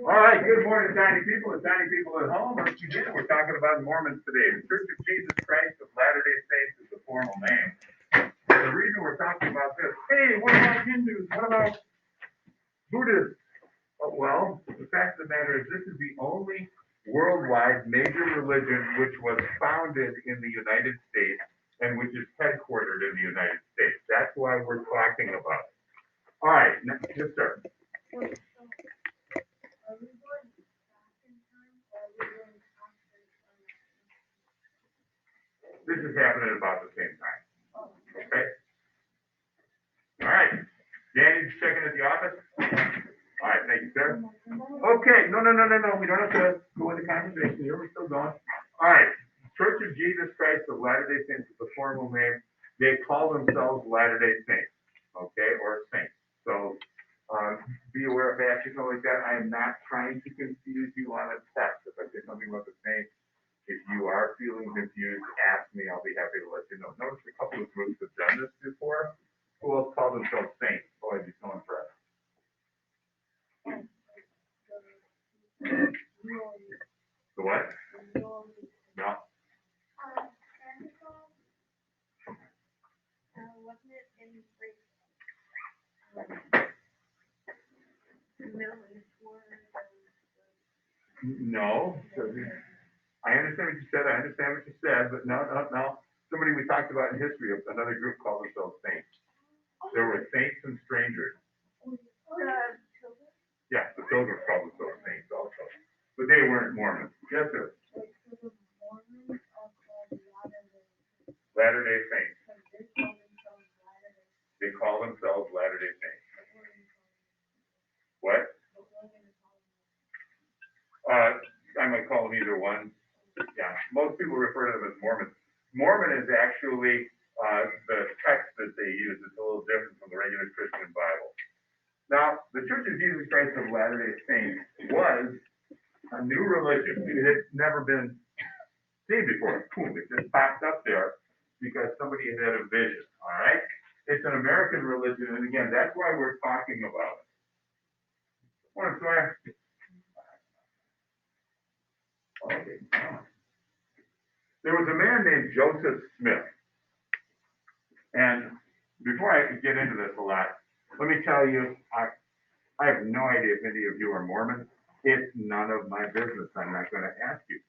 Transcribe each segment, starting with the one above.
All right, good morning, tiny people and tiny people at home. Once again, we're talking about Mormons today. The Church of Jesus Christ of Latter-day Saints is the formal name. The reason we're talking about this, hey, what about Hindus? What about Buddhists? Oh, well, the fact of the matter is this is the only worldwide major religion which was founded in the United States and which is headquartered in the United States. That's why we're talking about it. All right, yes, sir. This is happening about the same time. Okay? All right. Danny's checking at the office? All right, thank you, sir. Okay, no. We don't have to go into conversation here. We're still going. All right. Church of Jesus Christ of Latter-day Saints is the formal name. They call themselves Latter-day Saints, okay, or Saints. So be aware of that. You know, like that. I am not trying to confuse you on a text. If I say something about the Saints, if you are feeling confused, ask me. I'll be happy to let you know. Notice a couple of groups have done this before. Who else call themselves Saints? Oh, I'd be so impressed. The what? No. No. I understand what you said. But no. Somebody we talked about in history, another group called themselves Saints. There were Saints and strangers. Yeah, the Pilgrims called themselves Saints also. But they weren't Mormons. Yes, sir. Latter-day Saints. They call themselves Latter-day Saints. What? I might call them either one. Yeah, most people refer to them as Mormons. Mormon is actually the text that they use. It's a little different from the regular Christian Bible. Now, the Church of Jesus Christ of Latter-day Saints was a new religion. It had never been seen before. Boom, it just popped up there because somebody had a vision, all right? It's an American religion, and again, that's why we're talking about it. Okay. There was a man named Joseph Smith, and before I get into this a lot, let me tell you, I have no idea if any of you are Mormons. It's none of my business. I'm not going to ask you.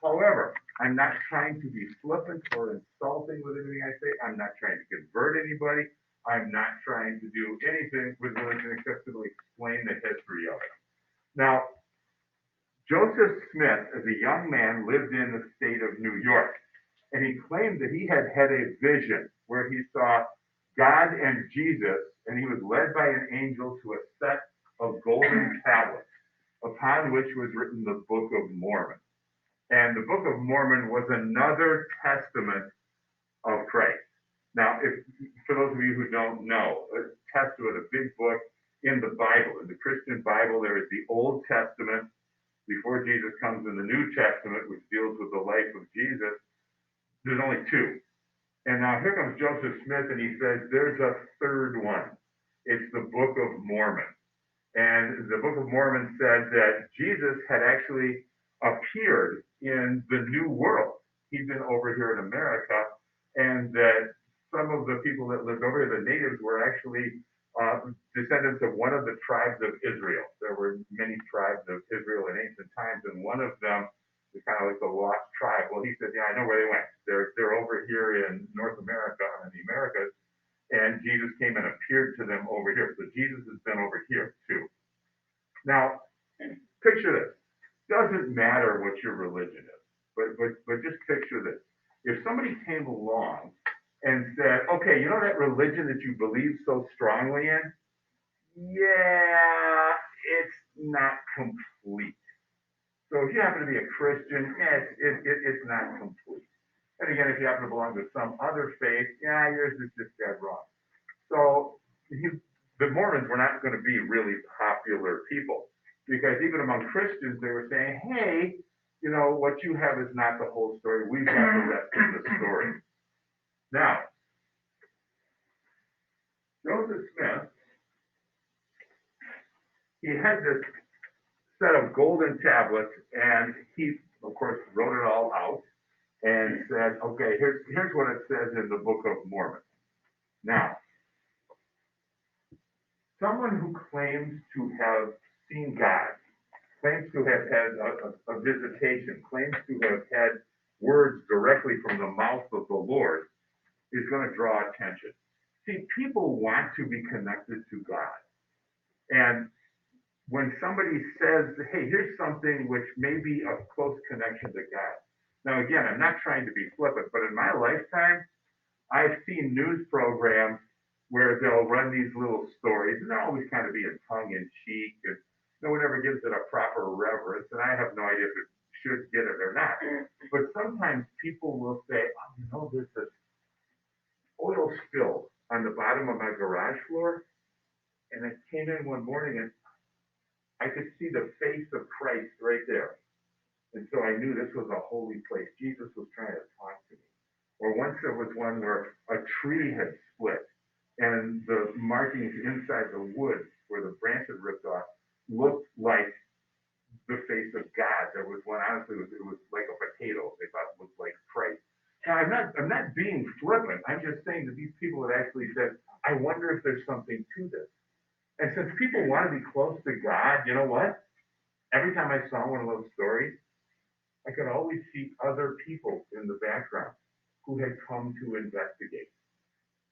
However, I'm not trying to be flippant or insulting with anything I say. I'm not trying to convert anybody. I'm not trying to do anything with religion except to explain the history of it. Now, Joseph Smith, as a young man, lived in the state of New York, and he claimed that he had had a vision where he saw God and Jesus, and he was led by an angel to a set of golden tablets, upon which was written the Book of Mormon. And the Book of Mormon was another testament of Christ. Now, for those of you who don't know, a testament, a big book in the Bible, in the Christian Bible, there is the Old Testament before Jesus comes in the New Testament, which deals with the life of Jesus. There's only two. And now here comes Joseph Smith, and he says there's a third one. It's the Book of Mormon. And the Book of Mormon said that Jesus had actually appeared in the New World. He'd been over here in America, and that some of the people that lived over here, the natives, were actually descendants of one of the tribes of Israel. There were many tribes of Israel in ancient times, and one of them is kind of like the lost tribe. Well, he said, yeah, I know where they went. They're over here in North America, in the Americas, and Jesus came and appeared to them over here. So Jesus has been over here too. Now, picture this. Doesn't matter what your religion is, but just picture this. If somebody came along and said, okay, you know that religion that you believe so strongly in? Yeah, it's not complete. So if you happen to be a Christian, it's not complete. And again, if you happen to belong to some other faith, yeah, yours is just dead wrong. So the Mormons were not going to be really popular people because even among Christians, they were saying, hey, you know, what you have is not the whole story. We've got the rest of the story. Now, Joseph Smith, he had this set of golden tablets, and he, of course, wrote it all out and said, okay, here's what it says in the Book of Mormon. Now, someone who claims to have seen God, claims to have had a visitation, claims to have had words directly from the mouth of the Lord, is going to draw attention. See, people want to be connected to God. And when somebody says, hey, here's something which may be a close connection to God. Now, again, I'm not trying to be flippant, but in my lifetime, I've seen news programs where they'll run these little stories, and they'll always kind of be in tongue in cheek, and no one ever gives it a proper reverence, and I have no idea if it should get it or not. But sometimes people will say, oh, there's this oil spill on the bottom of my garage floor, and I came in one morning and I could see the face of Christ right there. And so I knew this was a holy place. Jesus was trying to talk to me. Or once there was one where a tree had split and the markings inside the wood where the branch had ripped off looked like the face of God. There was one, honestly, it was like a potato. They thought it looked like Christ. Now, I'm not being flippant. I'm just saying that these people had actually said, I wonder if there's something to this. And since people want to be close to God, you know what? Every time I saw one of those stories, I could always see other people in the background who had come to investigate.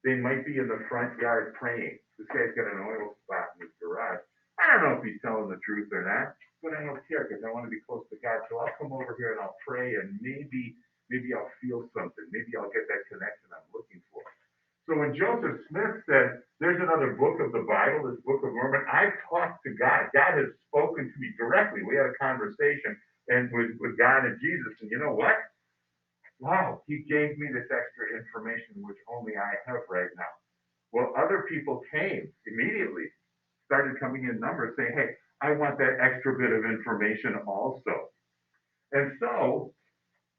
They might be in the front yard praying. This guy's got an oil spot in his garage. I don't know if he's telling the truth or not, but I don't care because I want to be close to God. So I'll come over here and I'll pray, and maybe I'll feel something. Maybe I'll get that connection I'm looking for. So when Joseph Smith said, there's another book of the Bible, this Book of Mormon, I've talked to God. God has spoken to me directly. We had a conversation and with God and Jesus. And you know what? Wow, he gave me this extra information, which only I have right now. Well, other people came immediately, started coming in numbers saying, hey, I want that extra bit of information also. And so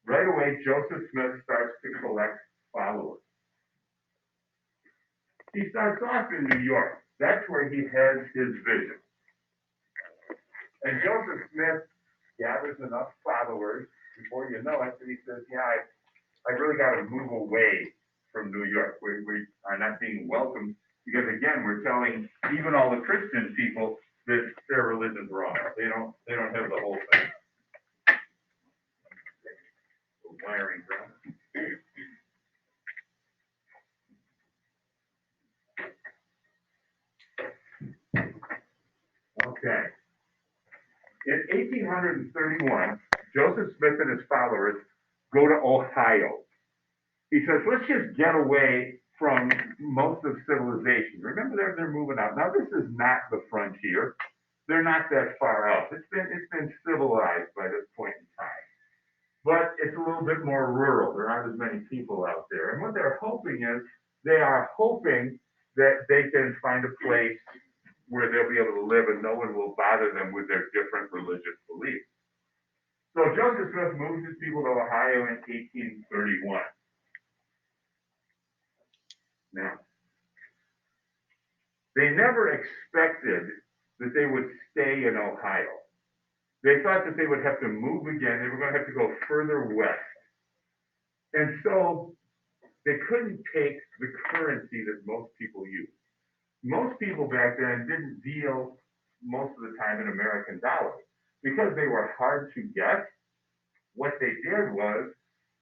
right away, Joseph Smith starts to collect followers. He starts off in New York. That's where he has his vision. And Joseph Smith gathers enough followers before you know it, that he says, yeah, I really got to move away from New York. We are not being welcomed because, again, we're telling even all the Christian people that their religion's wrong. They don't have the whole thing. Wiring ground. Okay. In 1831, Joseph Smith and his followers go to Ohio. He says, let's just get away from most of civilization. Remember, they're moving out. Now, this is not the frontier. They're not that far out. It's been civilized by this point in time. But it's a little bit more rural. There aren't as many people out there. And what they're hoping is, they are hoping that they can find a place where they'll be able to live and no one will bother them with their different religious beliefs. So Joseph Smith moves his people to Ohio in 1831. Now, they never expected that they would stay in Ohio. They thought that they would have to move again. They were going to have to go further west. And so they couldn't take the currency that most people use. Most people back then didn't deal most of the time in American dollars. Because they were hard to get, what they did was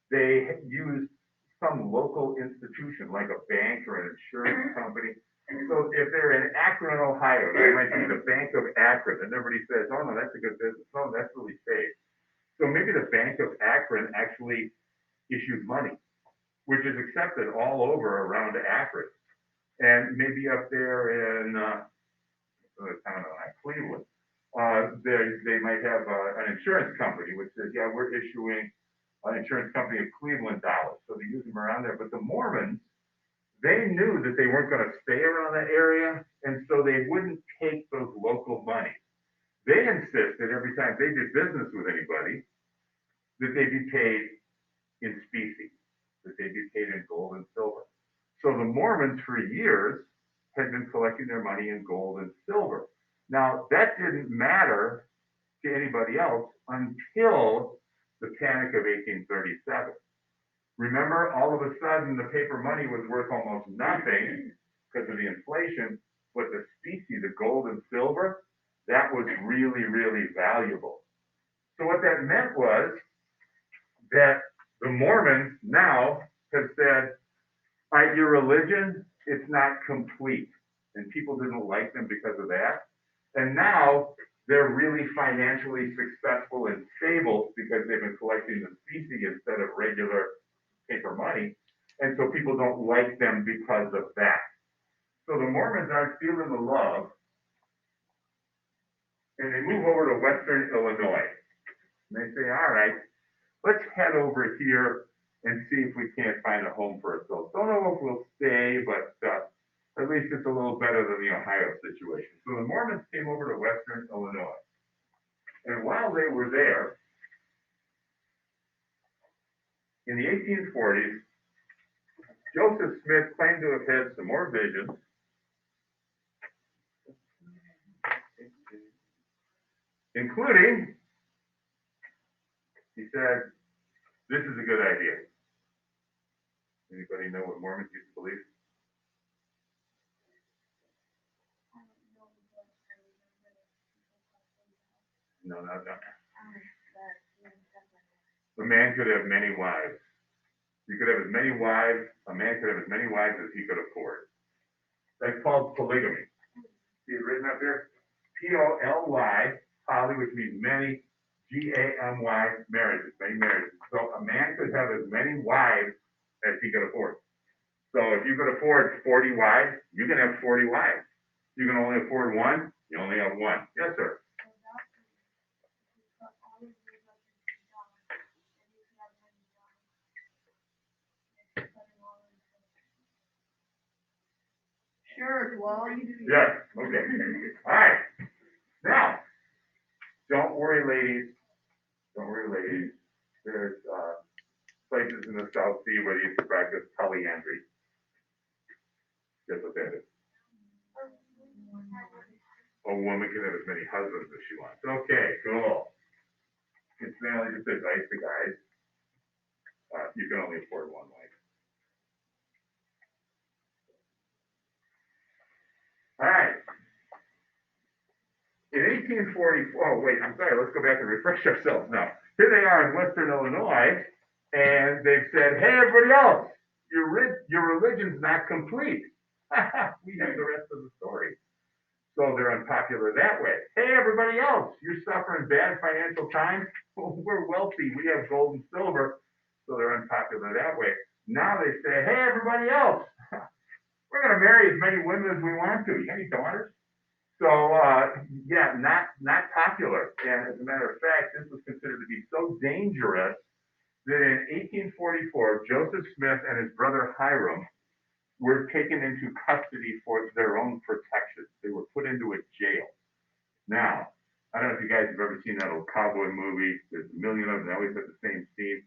they used some local institution like a bank or an insurance company. So if they're in Akron, Ohio, they might be the Bank of Akron, and everybody says, oh no, that's a good business. Oh, that's really safe. So maybe the Bank of Akron actually issued money, which is accepted all over around Akron. And maybe up there in Cleveland, they might have an insurance company which says, yeah, we're issuing an insurance company of Cleveland dollars. So they use them around there. But the Mormons, they knew that they weren't going to stay around that area, and so they wouldn't take those local money. They insisted every time they did business with anybody that they be paid in specie, that they be paid in gold and silver. So the Mormons for years had been collecting their money in gold and silver. Now, that didn't matter to anybody else until the Panic of 1837. Remember, all of a sudden, the paper money was worth almost nothing because of the inflation, but the specie, the gold and silver, that was really, really valuable. So what that meant was that the Mormons now have said, all right, your religion, it's not complete. And people didn't like them because of that. And now they're really financially successful and stable because they've been collecting the specie instead of regular paper money. And so people don't like them because of that. So the Mormons aren't feeling the love, and they move over to Western Illinois. And they say, all right, let's head over here and see if we can't find a home for ourselves. Don't know if we'll stay, but at least it's a little better than the Ohio situation. So the Mormons came over to Western Illinois. And while they were there, in the 1840s, Joseph Smith claimed to have had some more visions, including, he said, this is a good idea. Anybody know what Mormons used to believe? No, no, no. A man could have many wives. You could have as many wives, a man could have as many wives as he could afford. That's called polygamy. See it written up there? P-O-L-Y, poly, which means many, G-A-M-Y, marriages, many marriages. So a man could have as many wives as he could afford. So if you could afford 40 wives, you can have 40 wives. You can only afford one, you only have one. Yes, sir. Sure, well, you do. Yes, okay. All right. Now, don't worry, ladies. Don't worry, ladies. There's places in the South Sea where they used to practice polyandry. Guess what that is? A woman can have as many husbands as she wants. Okay, cool. Incidentally, just advice to guys. You can only afford one wife. All right. In 1844, oh wait, I'm sorry, let's go back and refresh ourselves now. Here they are in Western Illinois, and they've said, hey, everybody else, your religion's not complete. We have the rest of the story. So they're unpopular that way. Hey, everybody else, you're suffering bad financial times? Well, we're wealthy, we have gold and silver, so they're unpopular that way. Now they say, hey, everybody else, we're going to marry as many women as we want to. You got any daughters? So, yeah, not popular. And as a matter of fact, this was considered to be so dangerous that in 1844, Joseph Smith and his brother Hiram were taken into custody for their own protection. They were put into a jail. Now, I don't know if you guys have ever seen that old cowboy movie. There's a million of them. They always have the same scene.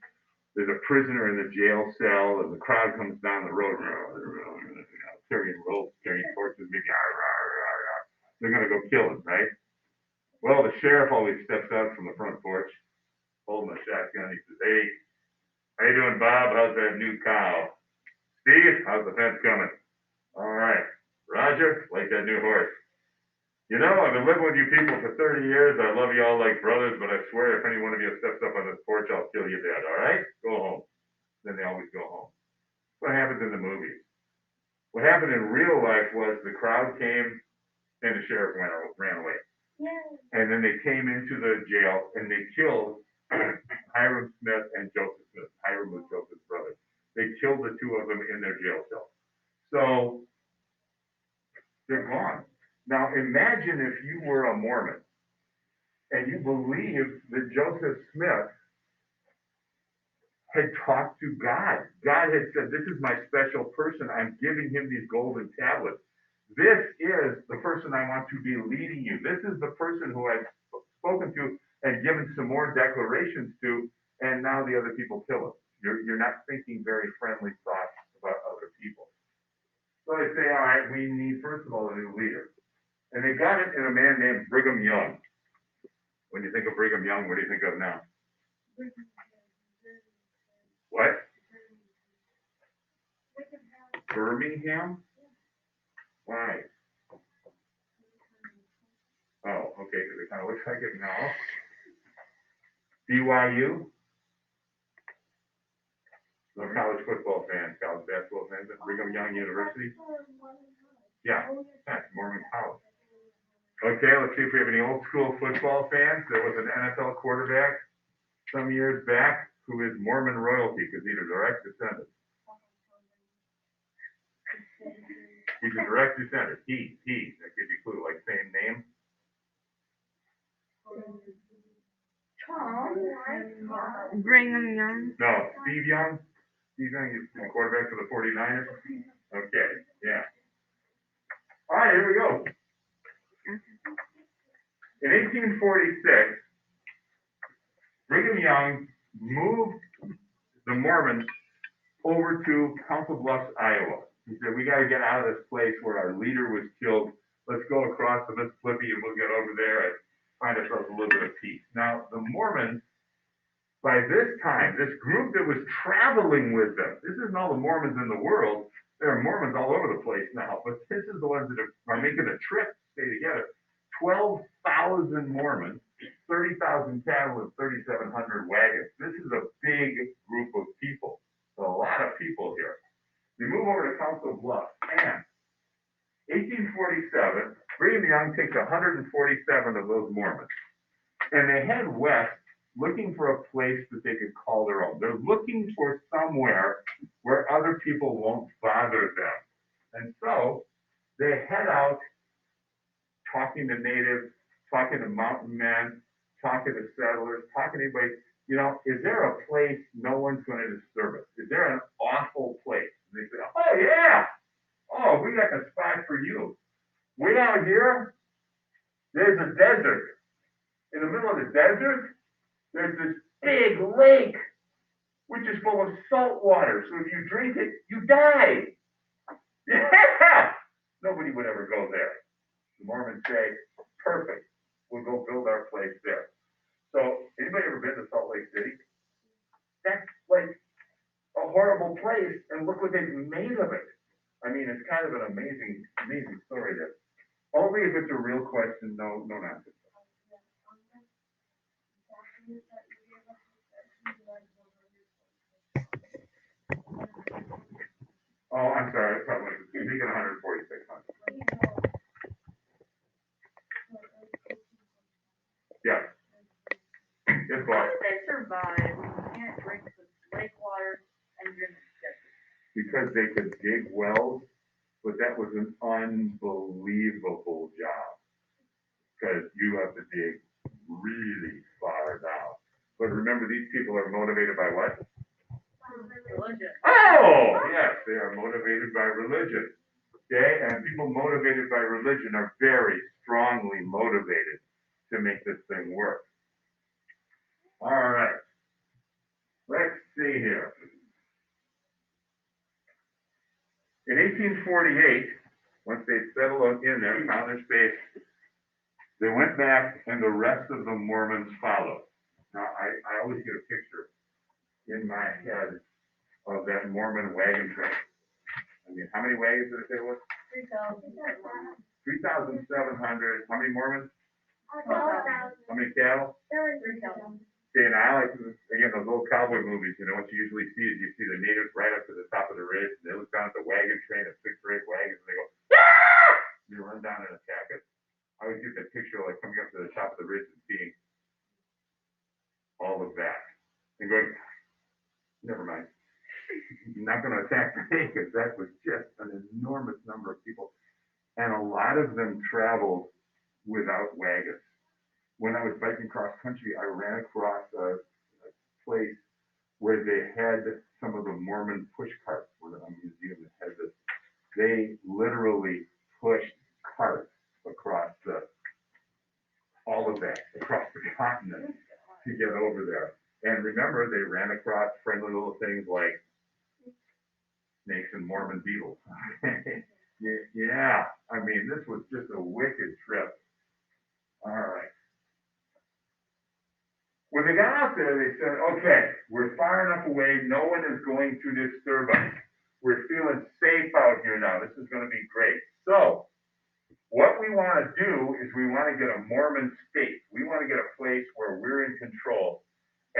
There's a prisoner in the jail cell, and the crowd comes down the road, carrying ropes, carrying torches, they're going to go kill him, right? Well, the sheriff always steps out from the front porch, holding a shotgun. He says, hey, how you doing, Bob? How's that new cow? Steve, how's the fence coming? All right. Roger, like that new horse. You know, I've been living with you people for 30 years. I love you all like brothers, but I swear if any one of you steps up on this porch, I'll kill you dead, all right? Go home. Then they always go home. What happens in the movies? What happened in real life was the crowd came and the sheriff ran away. Yeah. And then they came into the jail and they killed Hiram Smith and Joseph Smith. Hiram was Joseph's brother. They killed the two of them in their jail cell. So they're gone. Now imagine if you were a Mormon and you believed that Joseph Smith had talked to God. God had said, this is my special person. I'm giving him these golden tablets. This is the person I want to be leading you. This is the person who I've spoken to and given some more declarations to, and now the other people kill him. You're not thinking very friendly thoughts about other people. So they say, all right, we need, first of all, a new leader. And they got it in a man named Brigham Young. When you think of Brigham Young, what do you think of now? What? Birmingham? Why? Oh, okay, because it kind of looks like it now. BYU? No college football fans, college basketball fans at Brigham Young University? Yeah, that's Mormon college. Okay, let's see if we have any old school football fans. There was an NFL quarterback some years back who is Mormon royalty because he's a direct descendant. He's a direct descendant. He. That gives you a clue, like same name. Brigham Young. No, Steve Young. Steve Young is the quarterback for the 49ers. Okay, yeah. All right, here we go. In 1846, Brigham Young moved the Mormons over to Council Bluffs, Iowa. He said, we got to get out of this place where our leader was killed. Let's go across the Mississippi and we'll get over there and find ourselves a little bit of peace. Now, the Mormons, by this time, this group that was traveling with them, this isn't all the Mormons in the world. There are Mormons all over the place now, but this is the ones that are making a trip to stay together. 12,000 Mormons, 30,000 cattle, and 3,700 wagons. This is a big group of people. A lot of people here. They move over to Council Bluffs, and 1847, Brigham Young takes 147 of those Mormons, and they head west looking for a place that they could call their own. They're looking for somewhere where other people won't bother them. And so they head out talking to natives, talking to mountain men, talking to settlers, talking to anybody. You know, is there a place no one's going to disturb us? Is there an awful place? And they say, oh, yeah. Oh, we got the spot for you. Way out here, there's a desert. In the middle of the desert, there's this big lake, which is full of salt water. So if you drink it, you die. Yeah! Nobody would ever go there. The Mormons say, perfect. We'll go build our place there. So, anybody ever been to Salt Lake City? That's like a horrible place, and look what they've made of it. I mean, it's kind of an amazing story there. Only if it's a real question, no nonsense. Oh, I'm sorry, I probably was thinking 146. Yeah. Yes, How boss. did they survive? You can't drink the lake water and drink the desert. Because they could dig wells, but that was an unbelievable job. Because you have to dig really far down. But remember, these people are motivated by what? Religion. Oh, yes, they are motivated by religion. Okay, and people motivated by religion are very strongly motivated to make this thing work. All right, let's see here. In 1848, once they settled in there, found their space, they went back and the rest of the Mormons followed. Now, I always get a picture in my head of that Mormon wagon train. I mean, how many wagons did it say it was? 3,700. How many Mormons? 12,000. How many cattle? 3,000. Okay, and I like, again, those old cowboy movies, you know, what you usually see is you see the natives right up to the top of the ridge, and they look down at the wagon train of 6 or 8 wagons, and they go, ah! And they run down and attack it. I always get that picture like coming up to the top of the ridge and seeing all of that. And going, never mind. I'm not going to attack me because that was just an enormous number of people. And a lot of them traveled without wagons. When I was biking cross country, I ran across a place where they had some of the Mormon push carts, where a museum that had this. They literally pushed carts across all of that, across the continent to get over there. And remember, they ran across friendly little things like snakes and Mormon beetles. Yeah, I mean, this was just a wicked trip. All right. When they got out there, they said, okay, we're far enough away, no one is going to disturb us. We're feeling safe out here now, this is gonna be great. So, what we wanna do is we wanna get a Mormon state. We wanna get a place where we're in control.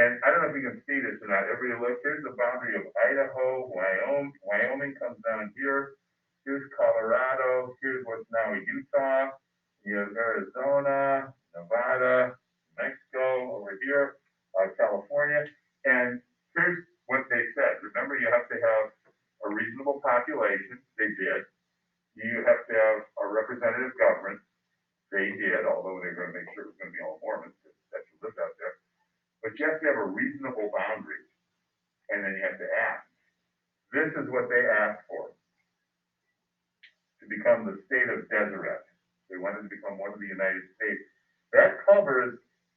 And I don't know if you can see this or not. Everybody look, here's the boundary of Idaho, Wyoming. Wyoming comes down here. Here's Colorado. Here's what's now Utah. You have Arizona, Nevada, Mexico over here, California. And here's what they said. Remember, you have to have a reasonable population. They did. You have to have a representative government. They did, although they were going to make sure it was going to be all Mormons that you lived out there. But you have to have a reasonable boundary, and then you have to ask. This is what they asked for, to become the state of Deseret. They wanted to become one of the United States. That covers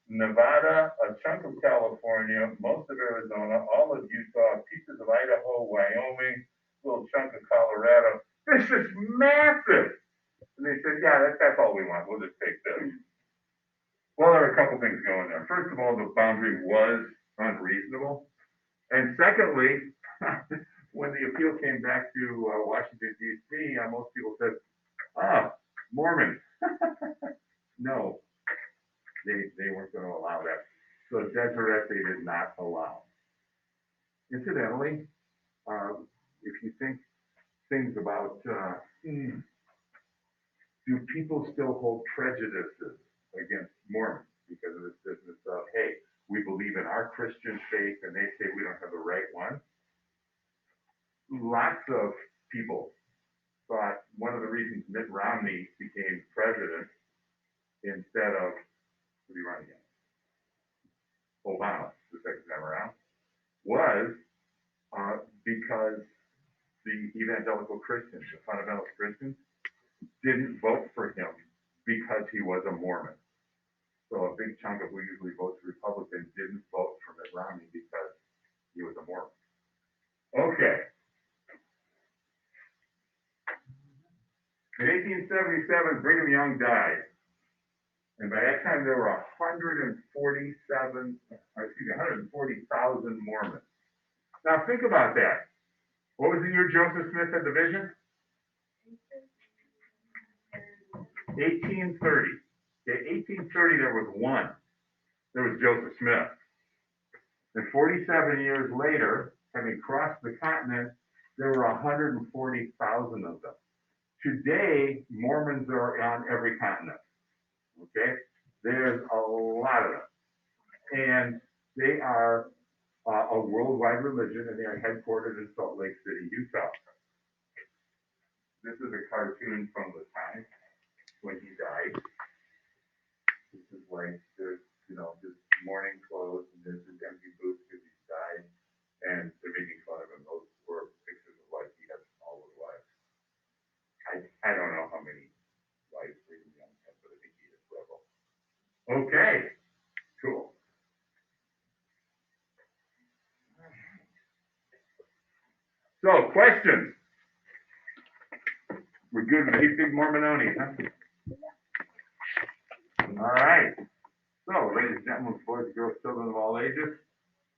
Nevada, a chunk of California, most of Arizona, all of Utah, pieces of Idaho, Wyoming, a little chunk of Colorado. This is massive. And they said, yeah, that's all we want. We'll just take this. Well, there are a couple things going there. First of all, the boundary was unreasonable. And secondly, when the appeal came back to Washington, D.C., most people said, Mormons. No, they weren't going to allow that. So Deseret, they did not allow. Incidentally, if you think things about, do people still hold prejudices against Mormons because of this business of, hey, we believe in our Christian faith and they say we don't have the right one? Lots of people thought one of the reasons Mitt Romney became president instead of, who did he run against? Obama, the second time around, was because the evangelical Christians, the fundamentalist Christians, didn't vote for him because he was a Mormon. So a big chunk of who usually votes Republican didn't vote for Mitt Romney because he was a Mormon. Okay. In 1877, Brigham Young died. And by that time, there were 140,000 Mormons. Now think about that. What was the year Joseph Smith had the vision? 1830. Okay, 1830, there was one. There was Joseph Smith. And 47 years later, having crossed the continent, there were 140,000 of them. Today, Mormons are on every continent. Okay? There's a lot of them. And they are a worldwide religion, and they are headquartered in Salt Lake City, Utah. This is a cartoon from the time when he died. This is like there's, his mourning clothes, and there's his empty boots because he's died, and they're making fun of him. Those were pictures of like he had all his wives. I don't know how many wives Brigham Young had, but I think he had several. Okay, cool. So, questions? We're good with 8 big Mormononis, huh? All right. So, ladies and gentlemen, boys and girls, children of all ages,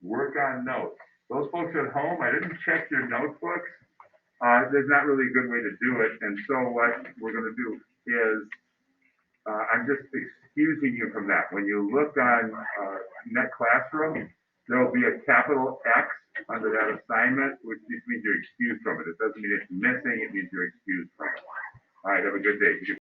work on notes. Those folks at home, I didn't check your notebooks. There's not really a good way to do it. And so what we're going to do is, I'm just excusing you from that. When you look on Net Classroom, there will be a capital X under that assignment, which just means you're excused from it. It doesn't mean it's missing, it means you're excused from it. All right, have a good day.